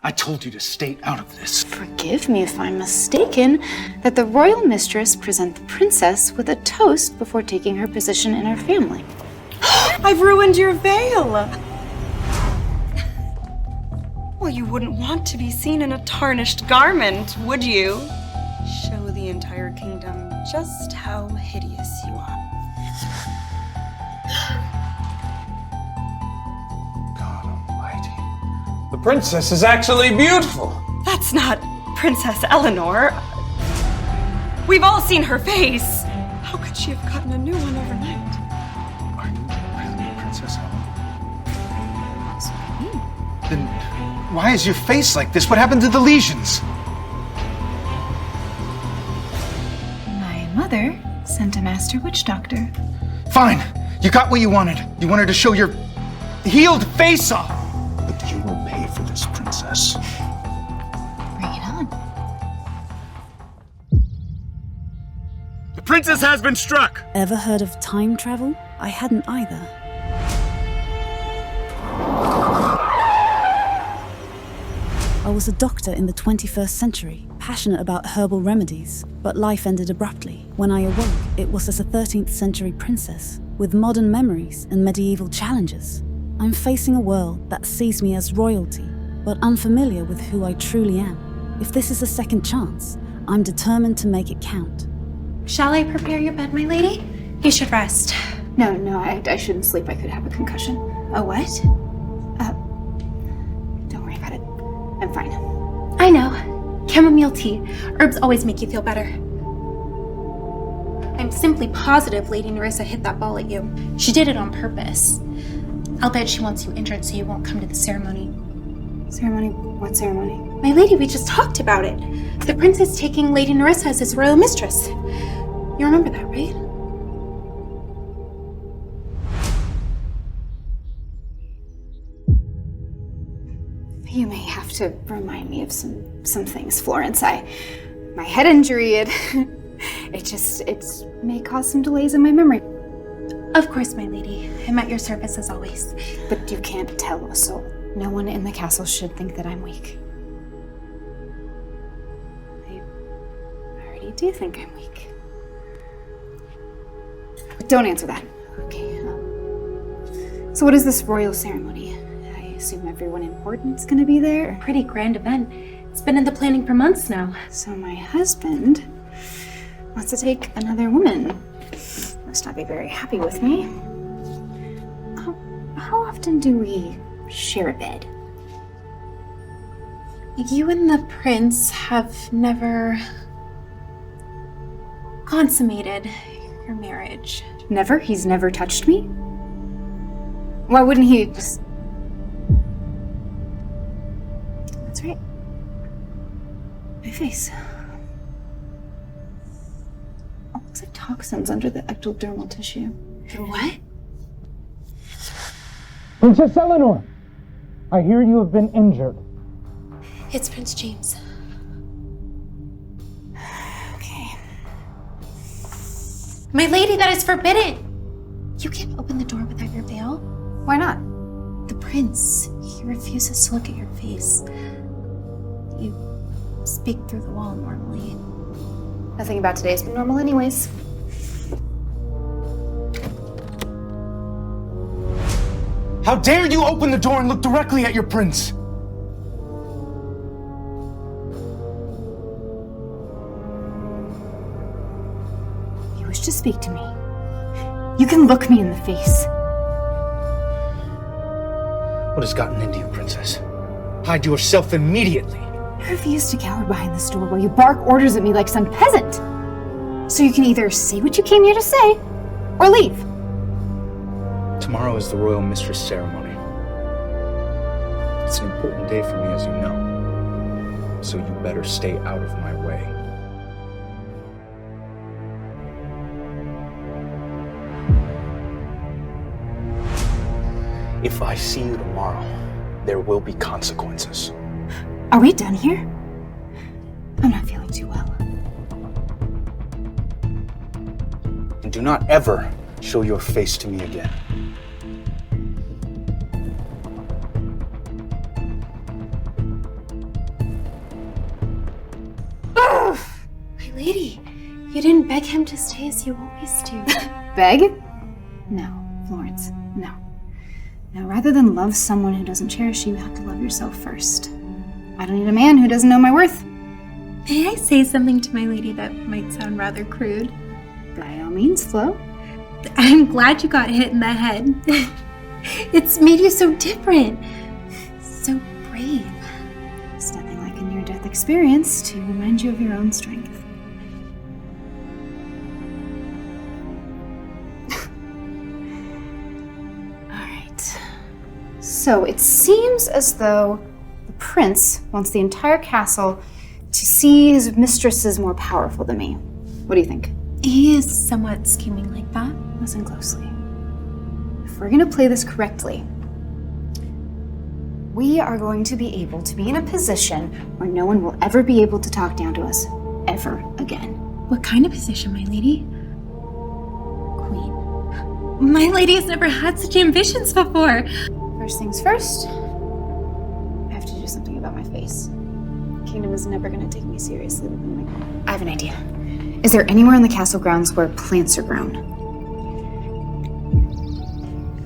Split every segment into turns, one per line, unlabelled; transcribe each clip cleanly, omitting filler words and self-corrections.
I told you to stay out of this.
Forgive me if I'm mistaken that the royal mistress present the princess with a toast before taking her position in our family.
I've ruined your veil! Well, you wouldn't want to be seen in a tarnished garment, would you? Show the entire kingdom just how hideous you are.
God almighty. The princess is actually beautiful.
That's not Princess Eleanor. We've all seen her face. How could she have gotten a new one overnight?
Are you really Princess Eleanor?
That's what I mean.
Then why is your face like this? What happened to the lesions?
My mother sent a master witch doctor.
Fine. You got what you wanted. You wanted to show your healed face off. But you will pay for this, princess.
Bring it on.
The princess has been struck.
Ever heard of time travel? I hadn't either. I was a doctor in the 21st century, passionate about herbal remedies, but life ended abruptly. When I awoke, it was as a 13th century princess, with modern memories and medieval challenges. I'm facing a world that sees me as royalty, but unfamiliar with who I truly am. If this is a second chance, I'm determined to make it count.
Shall I prepare your bed, my lady? You should rest.
No, I shouldn't sleep. I could have a concussion.
A what?
Don't worry about it. I'm fine.
I know. Chamomile tea. Herbs always make you feel better. I'm simply positive Lady Nerissa hit that ball at you. She did it on purpose. I'll bet she wants you injured so you won't come to the ceremony.
Ceremony? What ceremony?
My lady, we just talked about it. The prince is taking Lady Nerissa as his royal mistress. You remember that, right?
You may have to remind me of some things, Florence. My head injury, it may cause some delays in my memory.
Of course, my lady. I'm at your service as always.
But you can't tell a soul. No one in the castle should think that I'm weak. I already do think I'm weak. But don't answer that. Okay. So what is this royal ceremony? I assume everyone important's gonna be there?
Pretty grand event. It's been in the planning for months now.
So my husband wants to take another woman. Must not be very happy with me. How often do we share a bed?
You and the prince have never consummated your marriage.
Never? He's never touched me? Why wouldn't he just... That's right. My face. Oh, looks like toxins under the ectodermal tissue.
What?
Princess Eleanor, I hear you have been injured.
It's Prince James.
Okay.
My lady, that is forbidden! You can't open the door without your veil.
Why not?
The prince, he refuses to look at your face. You speak through the wall normally.
Nothing about today's been normal anyways.
How dare you open the door and look directly at your prince?
You wish to speak to me. You can look me in the face.
What has gotten into you, princess? Hide yourself immediately.
I refuse to cower behind this door while you bark orders at me like some peasant. So you can either say what you came here to say, or leave.
Tomorrow is the royal mistress ceremony. It's an important day for me, as you know. So you better stay out of my way. If I see you tomorrow, there will be consequences.
Are we done here? I'm not feeling too well.
And do not ever show your face to me again.
lady, you didn't beg him to stay as you always do.
Beg? No, Florence, no. Now, rather than love someone who doesn't cherish you, you have to love yourself first. I don't need a man who doesn't know my worth.
May I say something to my lady that might sound rather crude?
By all means, Flo.
I'm glad you got hit in the head. It's made you so different. So brave.
There's nothing like a near-death experience to remind you of your own strength. So it seems as though the prince wants the entire castle to see his mistress as more powerful than me. What do you think?
He is somewhat scheming like that.
Listen closely. If we're gonna play this correctly, we are going to be able to be in a position where no one will ever be able to talk down to us, ever again.
What kind of position, my lady? Queen. My lady has never had such ambitions before.
First things first, I have to do something about my face. The kingdom is never going to take me seriously. I have an idea. Is there anywhere in the castle grounds where plants are grown?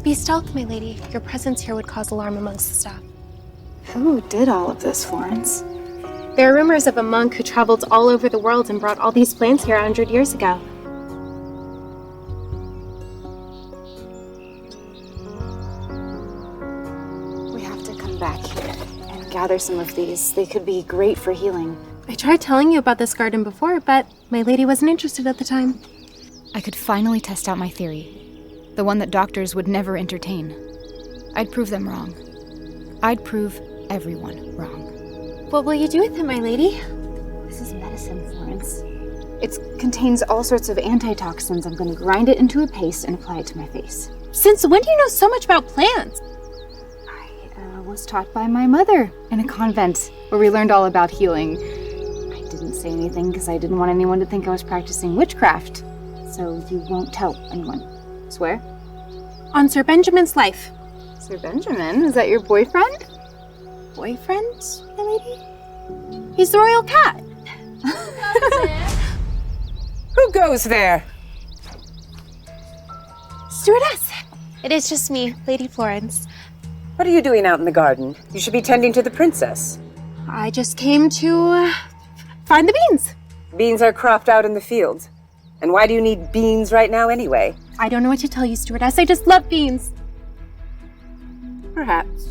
Be stealth, my lady. Your presence here would cause alarm amongst the staff.
Who did all of this, Florence?
There are rumors of a monk who traveled all over the world and brought all these plants here 100 years ago.
Back here and gather some of these. They could be great for healing.
I tried telling you about this garden before, but my lady wasn't interested at the time.
I could finally test out my theory. The one that doctors would never entertain. I'd prove them wrong. I'd prove everyone wrong.
What will you do with it, my lady?
This is medicine, Florence. It contains all sorts of antitoxins. I'm going to grind it into a paste and apply it to my face.
Since when do you know so much about plants?
I was taught by my mother in a convent where we learned all about healing. I didn't say anything because I didn't want anyone to think I was practicing witchcraft. So you won't tell anyone. Swear?
On Sir Benjamin's life.
Sir Benjamin? Is that your boyfriend?
Boyfriend, my lady? He's the royal cat.
Who goes there?
Stewardess. It is just me, Lady Florence.
What are you doing out in the garden? You should be tending to the princess.
I just came to find the beans.
Beans are cropped out in the field. And why do you need beans right now anyway?
I don't know what to tell you, stewardess. I just love beans.
Perhaps.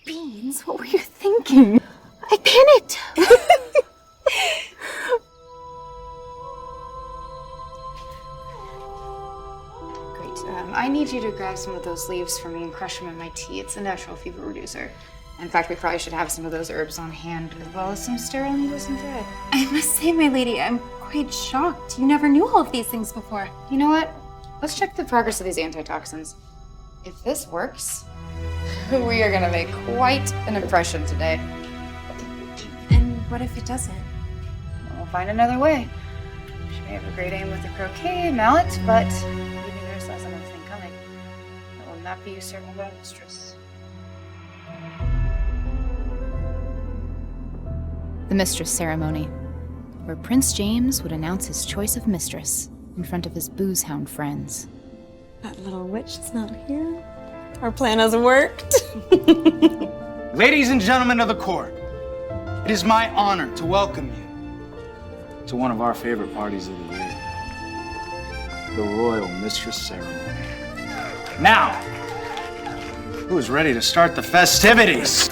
Beans? What were you thinking?
I panicked.
I need you to grab some of those leaves for me and crush them in my tea. It's a natural fever reducer. In fact, we probably should have some of those herbs on hand, as well as some sterile needles and thread.
I must say, my lady, I'm quite shocked. You never knew all of these things before.
You know what? Let's check the progress of these antitoxins. If this works, we are gonna make quite an impression today.
And what if it doesn't?
We'll find another way. She may have a great aim with the croquet mallet, but leaving nurse has another thing coming. That will not be usurped by mistress.
The mistress ceremony, where Prince James would announce his choice of mistress in front of his booze-hound friends.
That little witch is not here. Our plan has worked.
Ladies and gentlemen of the court, it is my honor to welcome you to one of our favorite parties of the year, the Royal Mistress Ceremony. Now, who is ready to start the festivities?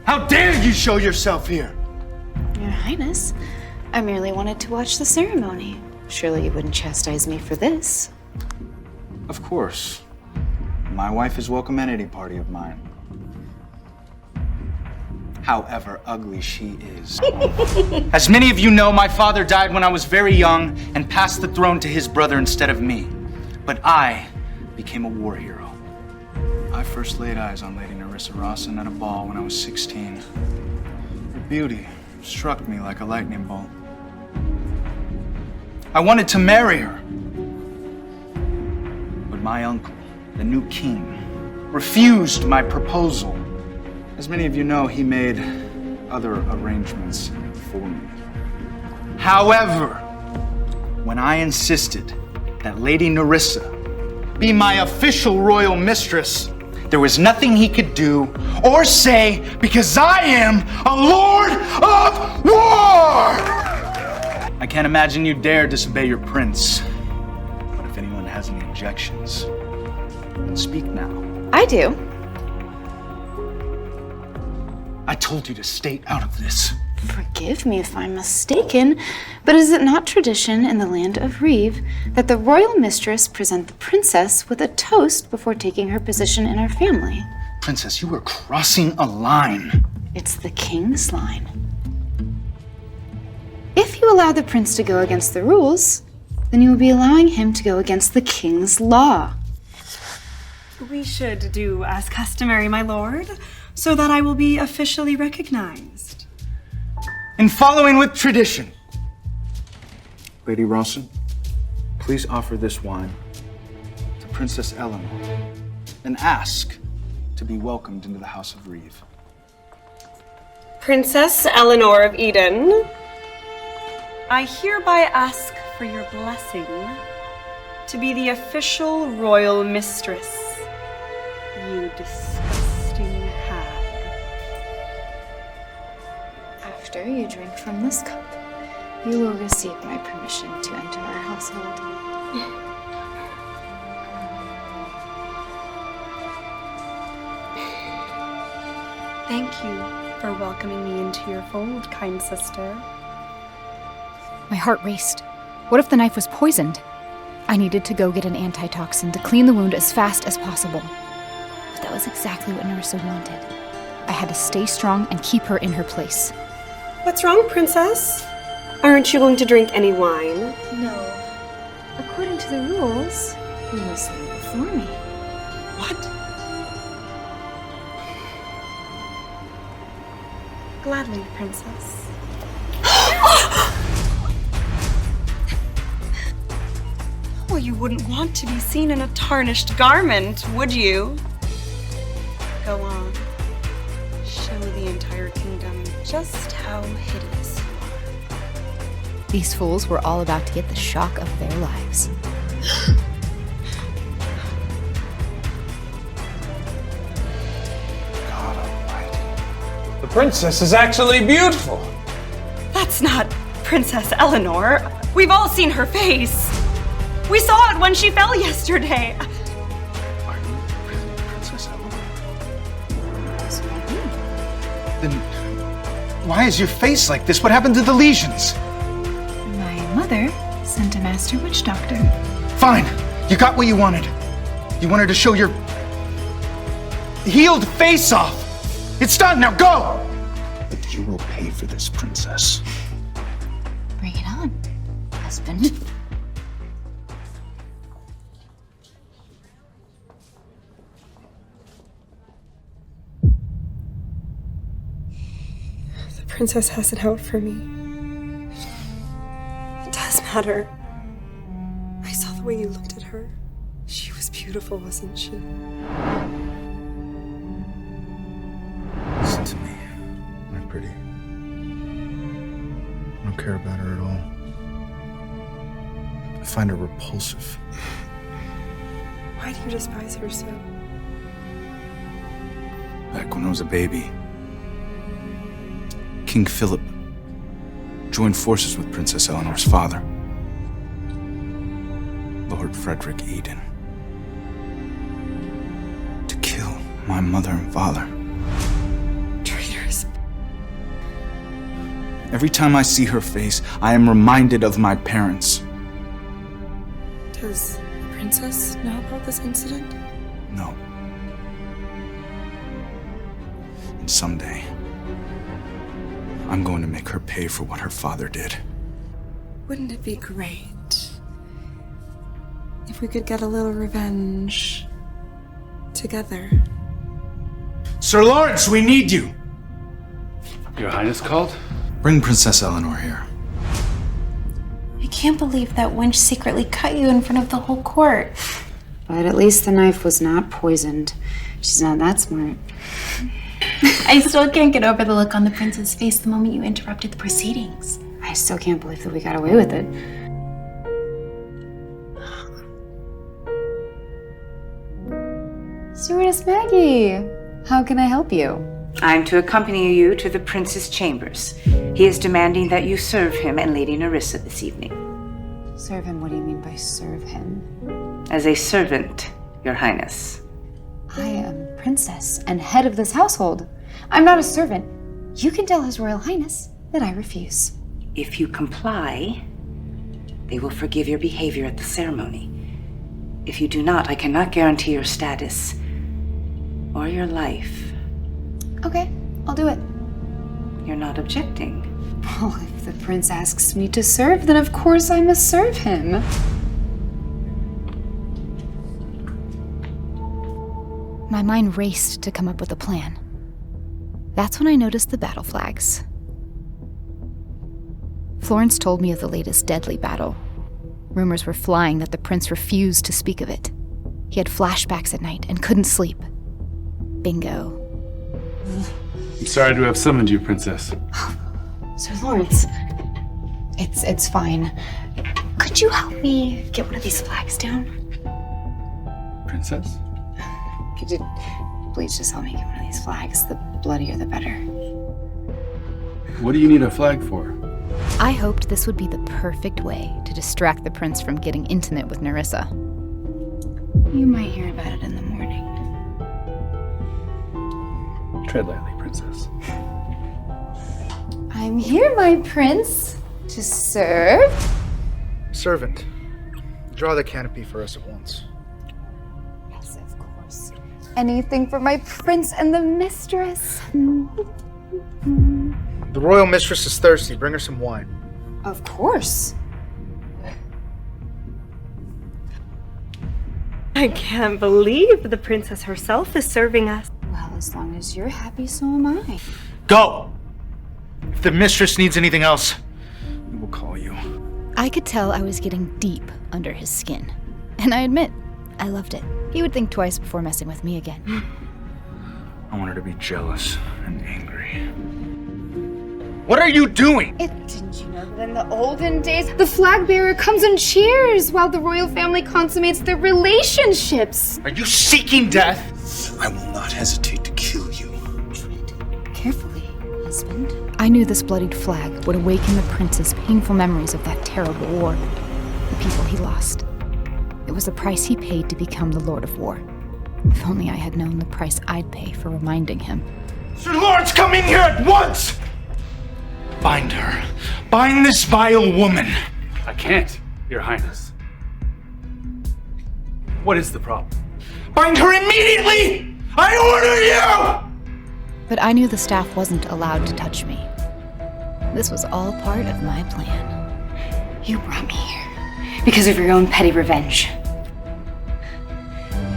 How dare you show yourself here?
Your Highness, I merely wanted to watch the ceremony. Surely you wouldn't chastise me for this.
Of course. My wife is welcome at any party of mine. However ugly she is. As many of you know, my father died when I was very young and passed the throne to his brother instead of me. But I became a war hero. I first laid eyes on Lady Nerissa Rawson at a ball when I was 16. Her beauty struck me like a lightning bolt. I wanted to marry her. But my uncle, the new king, refused my proposal. As many of you know, he made other arrangements for me. However, when I insisted that Lady Nerissa be my official royal mistress, there was nothing he could do or say because I am a Lord of War! I can't imagine you dare disobey your prince. But if anyone has any objections, then speak now.
I do.
I told you to stay out of this.
Forgive me if I'm mistaken, but is it not tradition in the land of Reeve that the royal mistress present the princess with a toast before taking her position in her family?
Princess, you are crossing a line.
It's the king's line. If you allow the prince to go against the rules, then you will be allowing him to go against the king's law.
We should do as customary, my lord, so that I will be officially recognized.
In following with tradition. Lady Rawson, please offer this wine to Princess Eleanor and ask to be welcomed into the House of Reeve.
Princess Eleanor of Eden, I hereby ask for your blessing to be the official royal mistress. You disgusting hag.
After you drink from this cup, you will receive my permission to enter our household.
Thank you for welcoming me into your fold, kind sister.
My heart raced. What if the knife was poisoned? I needed to go get an antitoxin to clean the wound as fast as possible. But that was exactly what Nerissa wanted. I had to stay strong and keep her in her place.
What's wrong, princess? Aren't you going to drink any wine?
No. According to the rules, you must leave before me.
What? Gladly, princess. Well, you wouldn't want to be seen in a tarnished garment, would you? Go on. Show the entire kingdom just how hideous you are.
These fools were all about to get the shock of their lives.
God almighty.
The princess is actually beautiful.
That's not Princess Eleanor. We've all seen her face. We saw it when she fell yesterday.
Are you really Princess Eleanor?
This might be.
Then why is your face like this? What happened to the lesions?
My mother sent a master witch doctor.
Fine. You got what you wanted. You wanted to show your healed face off. It's done. Now go! But you will pay for this, princess.
Bring it on, husband.
The princess has it out for me. It does matter. I saw the way you looked at her. She was beautiful, wasn't she?
Listen to me, my pretty. I don't care about her at all. I find her repulsive.
Why do you despise her so?
Back when I was a baby, King Philip joined forces with Princess Eleanor's father, Lord Frederick Eden, to kill my mother and father.
Traitors.
Every time I see her face, I am reminded of my parents.
Does the princess know about this incident?
No. And someday, I'm going to make her pay for what her father did.
Wouldn't it be great if we could get a little revenge together?
Sir Lawrence, we need you!
Your Highness called?
Bring Princess Eleanor here.
I can't believe that wench secretly cut you in front of the whole court.
But at least the knife was not poisoned. She's not that smart.
I still can't get over the look on the prince's face the moment you interrupted the proceedings.
I still can't believe that we got away with it. Stewardess Maggie, how can I help you?
I'm to accompany you to the prince's chambers. He is demanding that you serve him and Lady Nerissa this evening.
Serve him? What do you mean by serve him?
As a servant, Your Highness.
I am princess and head of this household. I'm not a servant. You can tell His Royal Highness that I refuse.
If you comply, they will forgive your behavior at the ceremony. If you do not, I cannot guarantee your status or your life.
Okay, I'll do it.
You're not objecting.
Well, if the prince asks me to serve, then of course I must serve him.
My mind raced to come up with a plan. That's when I noticed the battle flags. Florence told me of the latest deadly battle. Rumors were flying that the prince refused to speak of it. He had flashbacks at night and couldn't sleep. Bingo.
I'm sorry to have summoned you, Princess.
Sir Lawrence, it's fine. Could you help me get one of these flags down?
Princess?
Could you please just help me get one of these flags? The bloodier the better.
What do you need a flag for?
I hoped this would be the perfect way to distract the prince from getting intimate with Nerissa.
You might hear about it in the morning.
Tread lightly, Princess.
I'm here, my prince, to serve.
Servant, draw the canopy for us at once.
Yes, of course. Anything for my prince and the mistress.
The royal mistress is thirsty. Bring her some wine.
Of course.
I can't believe the princess herself is serving us.
Well, as long as you're happy, so am I.
Go! If the mistress needs anything else, we will call you.
I could tell I was getting deep under his skin. And I admit, I loved it. He would think twice before messing with me again.
I want her to be jealous and angry. What are you doing?
Didn't you know that in the olden days, the flag bearer comes and cheers while the royal family consummates their relationships?
Are you seeking death?
I will not hesitate to kill you.
Carefully, husband.
I knew this bloodied flag would awaken the prince's painful memories of that terrible war, the people he lost. It was the price he paid to become the Lord of War. If only I had known the price I'd pay for reminding him.
Sir Lawrence, come in here at once! Bind her. Bind this vile woman.
I can't, Your Highness. What is the problem?
Bind her immediately! I order you!
But I knew the staff wasn't allowed to touch me. This was all part of my plan.
You brought me here because of your own petty revenge.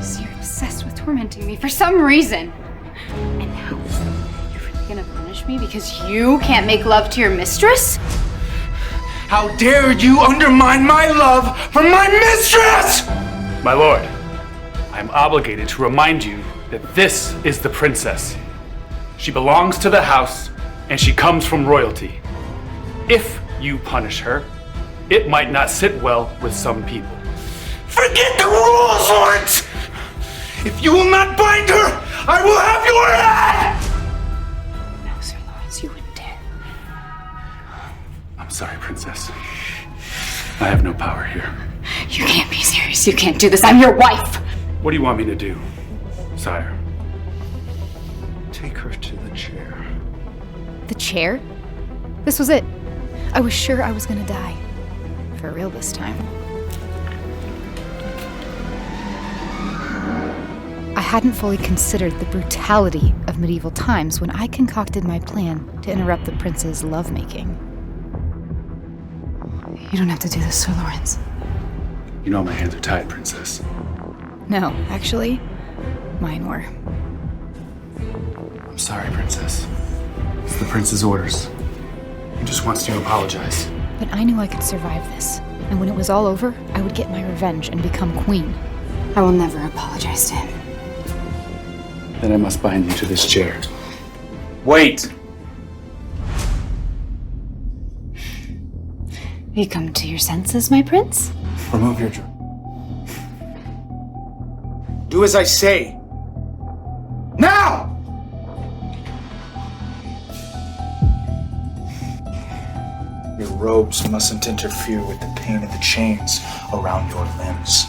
So you're obsessed with tormenting me for some reason. And now, you're really gonna punish me because you can't make love to your mistress?
How dare you undermine my love for my mistress!
My lord, I am obligated to remind you that this is the princess. She belongs to the house, and she comes from royalty. If you punish her, it might not sit well with some people.
Forget the rules, Lawrence! If you will not bind her, I will have your head!
No, Sir Lawrence, you wouldn't dare.
I'm sorry, Princess. I have no power here.
You can't be serious. You can't do this. I'm your wife!
What do you want me to do, sire?
Take her to the chair.
The chair? This was it. I was sure I was gonna die. For real this time. I hadn't fully considered the brutality of medieval times when I concocted my plan to interrupt the prince's lovemaking.
You don't have to do this, Sir Lawrence.
You know my hands are tied, Princess.
No, actually, mine were.
I'm sorry, Princess. It's the prince's orders. He just wants to apologize.
But I knew I could survive this. And when it was all over, I would get my revenge and become queen.
I will never apologize to him.
Then I must bind you to this chair. Wait!
Have you come to your senses, my prince?
Remove your dress. Do as I say. Now! Your robes mustn't interfere with the pain of the chains around your limbs.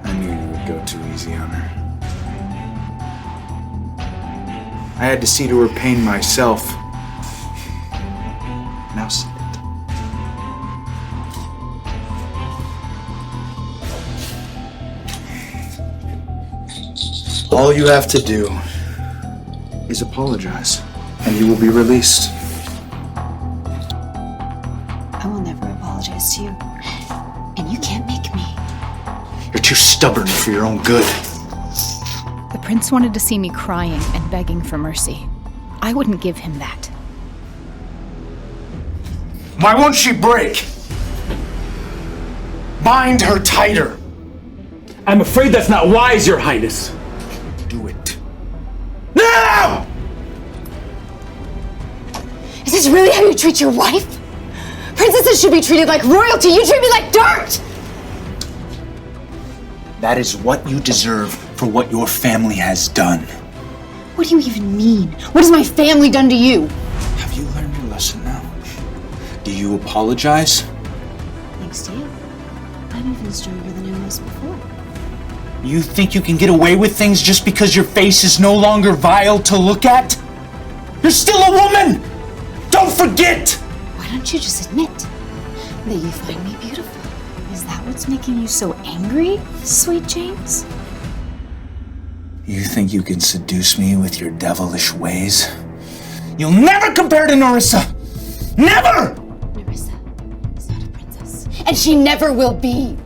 I knew you would go too easy on her. I had to see to her pain myself. Now sit it. All you have to do is apologize, and you will be released.
I will never apologize to you. And you can't make me.
You're too stubborn for your own good.
The prince wanted to see me crying and begging for mercy. I wouldn't give him that.
Why won't she break? Bind her tighter.
I'm afraid that's not wise, Your Highness.
Do it. Now!
Is this really how you treat your wife? Princesses should be treated like royalty. You treat me like dirt!
That is what you deserve for what your family has done.
What do you even mean? What has my family done to you?
Have you learned your lesson now? Do you apologize?
Thanks to you. I'm even stronger than I was before.
You think you can get away with things just because your face is no longer vile to look at? You're still a woman! Don't forget!
Why don't you just admit that you find me beautiful? Is that what's making you so angry, sweet James?
You think you can seduce me with your devilish ways? You'll never compare to Nerissa! Never!
Nerissa is not a princess. And she never will be.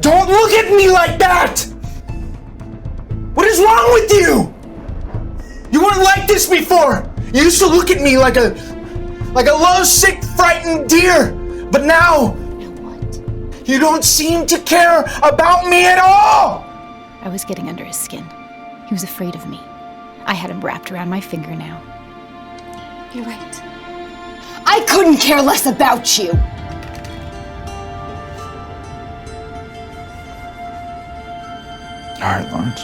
Don't look at me like that! What is wrong with you? You weren't like this before! You used to look at me like a lovesick, frightened deer. But now, you don't seem to care about me at all!
I was getting under his skin. He was afraid of me. I had him wrapped around my finger now.
You're right. I couldn't care less about you.
All right, Lawrence.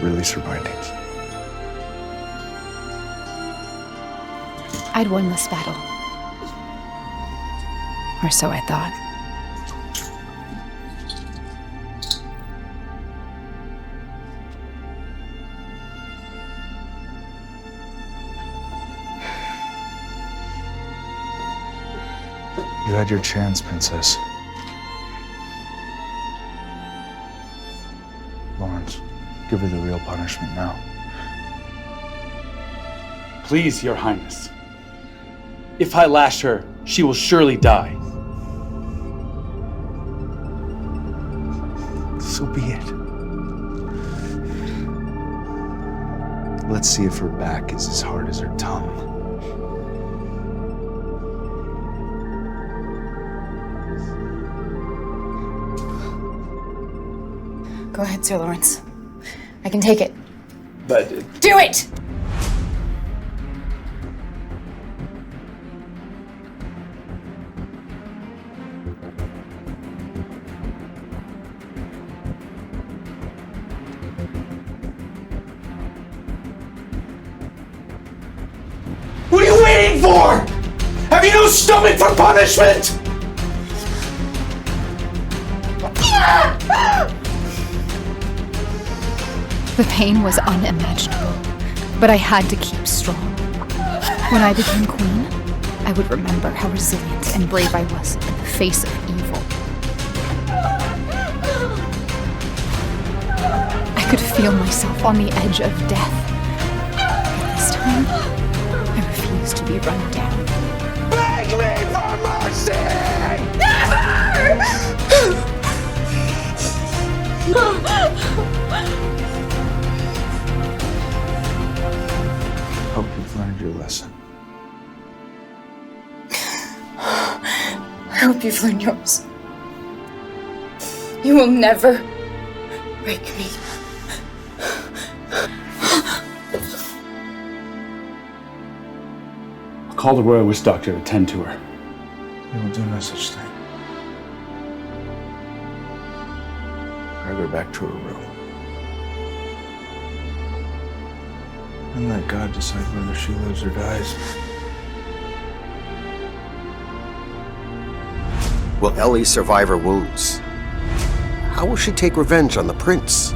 Release her bindings.
I'd won this battle. Or so I thought.
You had your chance, Princess. Lawrence, give her the real punishment now.
Please, Your Highness. If I lash her, she will surely die.
So be it. Let's see if her back is as hard as her tongue.
Go ahead, Sir Lawrence. I can take it.
But
Do it!
What are you waiting for? Have you no stomach for punishment?
The pain was unimaginable, but I had to keep strong. When I became queen, I would remember how resilient and brave I was in the face of evil. I could feel myself on the edge of death. But this time, I refused to be run down.
hope you've learned your lesson.
I hope you've learned yours. You will never break me.
I'll call the Royal Witch Doctor to tend to her.
You will do no such thing. Drag her back to her room. And let God decide whether she lives or dies.
Will Ellie survive her wounds? How will she take revenge on the prince?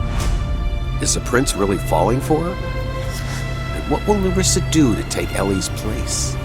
Is the prince really falling for her? And what will Larissa do to take Ellie's place?